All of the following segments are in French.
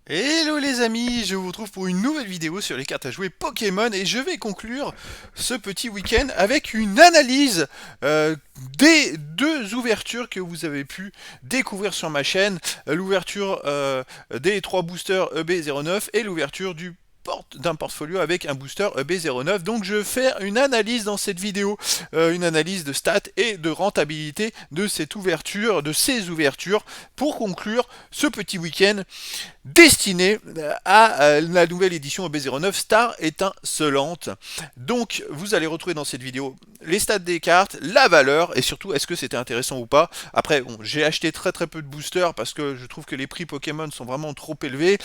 Hello les amis, je vous retrouve pour une nouvelle vidéo sur les cartes à jouer Pokémon et je vais conclure ce petit week-end avec une analyse des deux ouvertures que vous avez pu découvrir sur ma chaîne. L'ouverture des trois boosters EB09 et l'ouverture d'un portfolio avec un booster EB09. Donc je vais faire une analyse dans cette vidéo, une analyse de stats et de rentabilité de cette ouverture, de ces ouvertures pour conclure ce petit week-end destiné à la nouvelle édition EB09 Star étincelante. Donc vous allez retrouver dans cette vidéo les stats des cartes, la valeur et surtout est-ce que c'était intéressant ou pas. Après bon, j'ai acheté très peu de boosters parce que je trouve que les prix Pokémon sont vraiment trop élevés.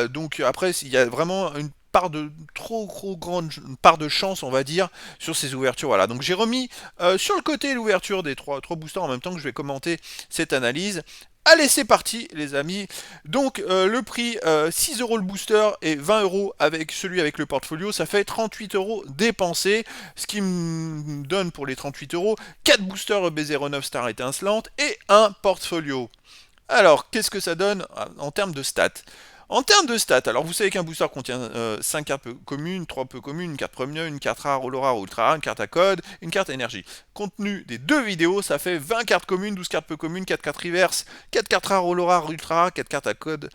Donc après il y a vraiment une part de trop grande part de chance on va dire sur ces ouvertures. Voilà, donc j'ai remis sur le côté l'ouverture des trois boosters en même temps que je vais commenter cette analyse. Allez, c'est parti, les amis. Donc, le prix 6 euros le booster et 20 euros avec celui avec le portfolio, ça fait 38 euros dépensés. Ce qui me donne pour les 38 euros 4 boosters EB09 Star étincelante et un portfolio. Alors, qu'est-ce que ça donne en termes de stats? En termes de stats, alors vous savez qu'un booster contient 5 cartes communes, 3 peu communes, une carte premium, une carte rare, holo rare ou ultra rare, une carte à code, une carte énergie. Contenu des deux vidéos, ça fait 20 cartes communes, 12 cartes peu communes, 4 cartes reverse, 4 cartes rares, holo rare, ultra rare, 4 cartes à code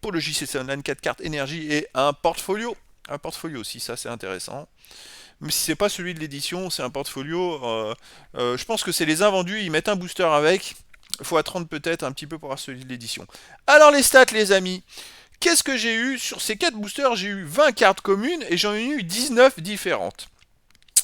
pour le JCC Online, 4 cartes énergie et un portfolio. Un portfolio aussi, ça c'est intéressant. Même si c'est pas celui de l'édition, c'est un portfolio. Je pense que c'est les invendus, ils mettent un booster avec. Il faut attendre peut-être un petit peu pour avoir celui de l'édition. Alors les stats les amis. Qu'est-ce que j'ai eu sur ces 4 boosters? J'ai eu 20 cartes communes et j'en ai eu 19 différentes.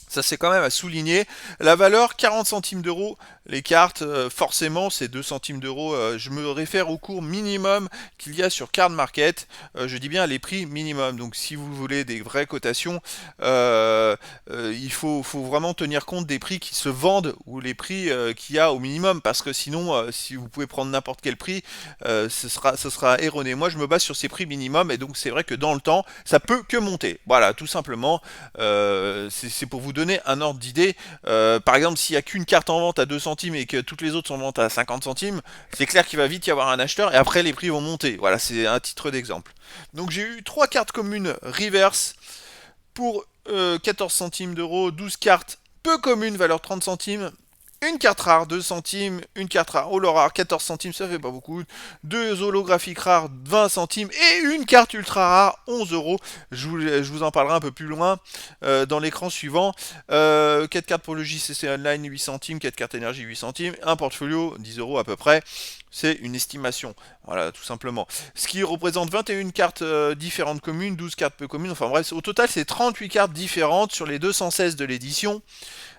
Ça c'est quand même à souligner. La valeur 40 centimes d'euros. Les cartes, forcément, c'est 2 centimes d'euros. Je me réfère au cours minimum qu'il y a sur Card Market. Je dis bien les prix minimum. Donc si vous voulez des vraies cotations, il faut vraiment tenir compte des prix qui se vendent ou les prix qu'il y a au minimum. Parce que sinon, si vous pouvez prendre n'importe quel prix, ce sera erroné. Moi, je me base sur ces prix minimum. Et donc c'est vrai que dans le temps, ça peut que monter. Voilà, tout simplement. C'est pour vous donner un ordre d'idée. Par exemple, s'il n'y a qu'une carte en vente à 2 centimes et que toutes les autres sont en vente à 50 centimes, c'est clair qu'il va vite y avoir un acheteur et après les prix vont monter. Voilà, c'est un titre d'exemple. Donc j'ai eu 3 cartes communes reverse pour 14 centimes d'euros, 12 cartes peu communes, valeur 30 centimes, une carte rare 2 centimes, une carte rare holo rare 14 centimes, ça fait pas beaucoup, deux holographiques rares 20 centimes et une carte ultra rare 11 euros. Je vous en parlerai un peu plus loin dans l'écran suivant. 4 cartes pour le JCC Online 8 centimes, 4 cartes énergie 8 centimes, un portfolio 10 euros à peu près. C'est une estimation, voilà, tout simplement. Ce qui représente 21 cartes différentes communes, 12 cartes peu communes, enfin bref, au total c'est 38 cartes différentes sur les 216 de l'édition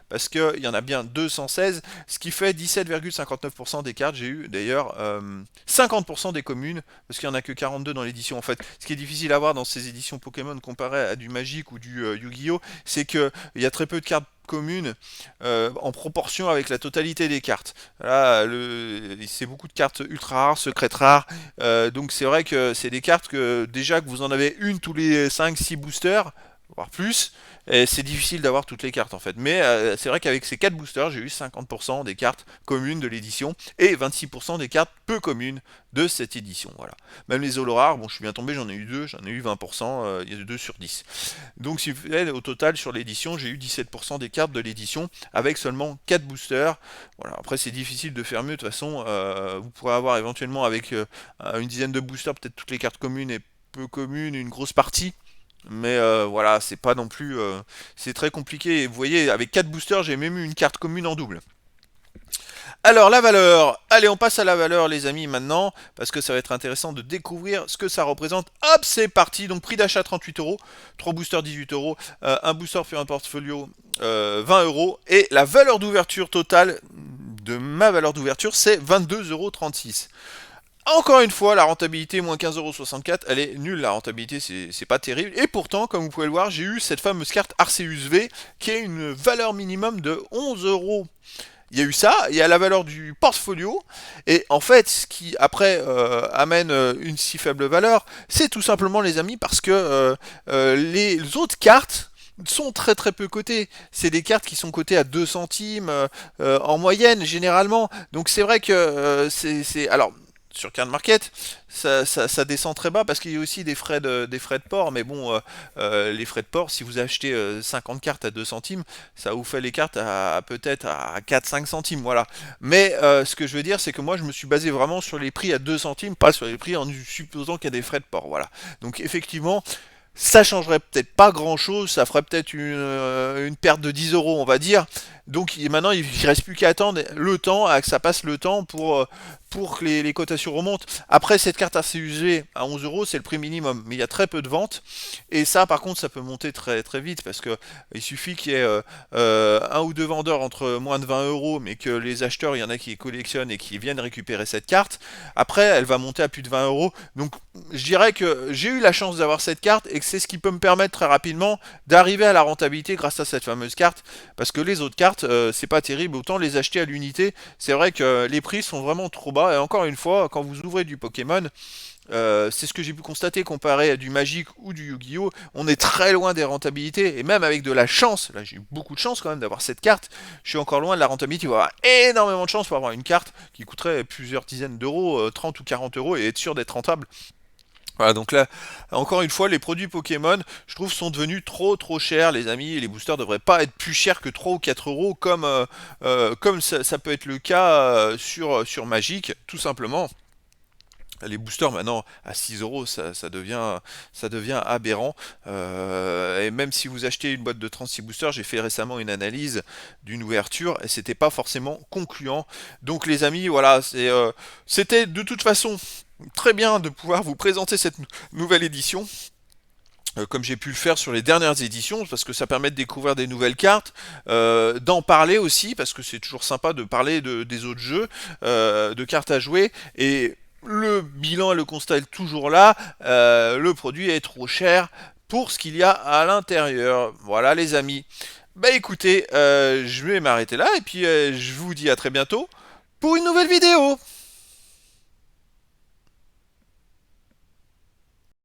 parce qu'il y en a bien 216, ce qui fait 17,59% des cartes. J'ai eu d'ailleurs 50% des communes, parce qu'il n'y en a que 42 dans l'édition. En fait, ce qui est difficile à voir dans ces éditions Pokémon comparé à du Magic ou du Yu-Gi-Oh, c'est qu'il y a très peu de cartes communes en proportion avec la totalité des cartes. Là, c'est beaucoup de cartes ultra rares, secrètes rares. Donc c'est vrai que c'est des cartes que déjà que vous en avez une tous les 5-6 boosters, voire plus, et c'est difficile d'avoir toutes les cartes en fait. Mais c'est vrai qu'avec ces 4 boosters, j'ai eu 50% des cartes communes de l'édition et 26% des cartes peu communes de cette édition. Voilà. Même les holo rares, bon, je suis bien tombé, j'en ai eu 2, j'en ai eu 20%, il y a 2 sur 10. Donc si vous voulez, au total sur l'édition, j'ai eu 17% des cartes de l'édition avec seulement 4 boosters. Voilà. Après, c'est difficile de faire mieux, de toute façon, vous pourrez avoir éventuellement avec une dizaine de boosters, peut-être toutes les cartes communes et peu communes, une grosse partie. Mais voilà, c'est pas non plus. C'est très compliqué. Et vous voyez, avec 4 boosters, j'ai même eu une carte commune en double. Alors, la valeur. Allez, on passe à la valeur, les amis, maintenant. Parce que ça va être intéressant de découvrir ce que ça représente. Hop, c'est parti. Donc, prix d'achat 38 euros. 3 boosters 18 euros. Un booster fait un portfolio 20 euros. Et la valeur d'ouverture totale de ma valeur d'ouverture, c'est 22,36 euros. Encore une fois, la rentabilité, moins 15,64€, elle est nulle, la rentabilité, c'est pas terrible. Et pourtant, comme vous pouvez le voir, j'ai eu cette fameuse carte Arceus V, qui a une valeur minimum de 11 euros. Il y a eu ça, il y a la valeur du portfolio, et en fait, ce qui après amène une si faible valeur, c'est tout simplement, les amis, parce que les autres cartes sont très peu cotées. C'est des cartes qui sont cotées à 2 centimes en moyenne, généralement. Donc c'est vrai que alors sur Card Market, ça descend très bas parce qu'il y a aussi des frais de port. Mais bon, les frais de port, si vous achetez 50 cartes à 2 centimes, ça vous fait les cartes à peut-être à 4-5 centimes. Voilà. Mais ce que je veux dire, c'est que moi, je me suis basé vraiment sur les prix à 2 centimes, pas sur les prix en supposant qu'il y a des frais de port. Voilà. Donc effectivement, ça changerait peut-être pas grand-chose, ça ferait peut-être une perte de 10 euros, on va dire. Donc maintenant, il ne reste plus qu'à attendre le temps, à que ça passe le temps pour que les cotations remontent. Après, cette carte ACUG à 11 euros, c'est le prix minimum, mais il y a très peu de ventes. Et ça, par contre, ça peut monter très très vite parce que il suffit qu'il y ait un ou deux vendeurs entre moins de 20 euros, mais que les acheteurs, il y en a qui les collectionnent et qui viennent récupérer cette carte. Après, elle va monter à plus de 20 euros. Donc, je dirais que j'ai eu la chance d'avoir cette carte et que c'est ce qui peut me permettre très rapidement d'arriver à la rentabilité grâce à cette fameuse carte. Parce que les autres cartes, c'est pas terrible. Autant les acheter à l'unité. C'est vrai que les prix sont vraiment trop bas. Et encore une fois, quand vous ouvrez du Pokémon, c'est ce que j'ai pu constater comparé à du Magic ou du Yu-Gi-Oh! On est très loin des rentabilités, et même avec de la chance, là j'ai eu beaucoup de chance quand même d'avoir cette carte, je suis encore loin de la rentabilité. Il faut avoir énormément de chance pour avoir une carte qui coûterait plusieurs dizaines d'euros, 30 ou 40 euros, et être sûr d'être rentable. Voilà, donc là, encore une fois, les produits Pokémon, je trouve, sont devenus trop chers, les amis, et les boosters devraient pas être plus chers que 3 ou 4 euros, comme ça peut être le cas sur Magic, tout simplement. Les boosters maintenant à 6 euros, ça devient aberrant. Et même si vous achetez une boîte de 36 boosters, j'ai fait récemment une analyse d'une ouverture et c'était pas forcément concluant. Donc les amis, voilà, c'était de toute façon très bien de pouvoir vous présenter cette nouvelle édition. Comme j'ai pu le faire sur les dernières éditions, parce que ça permet de découvrir des nouvelles cartes, d'en parler aussi, parce que c'est toujours sympa de parler des autres jeux, de cartes à jouer, et le bilan et le constat est toujours là, le produit est trop cher pour ce qu'il y a à l'intérieur. Voilà les amis. Bah écoutez, je vais m'arrêter là, et puis je vous dis à très bientôt pour une nouvelle vidéo.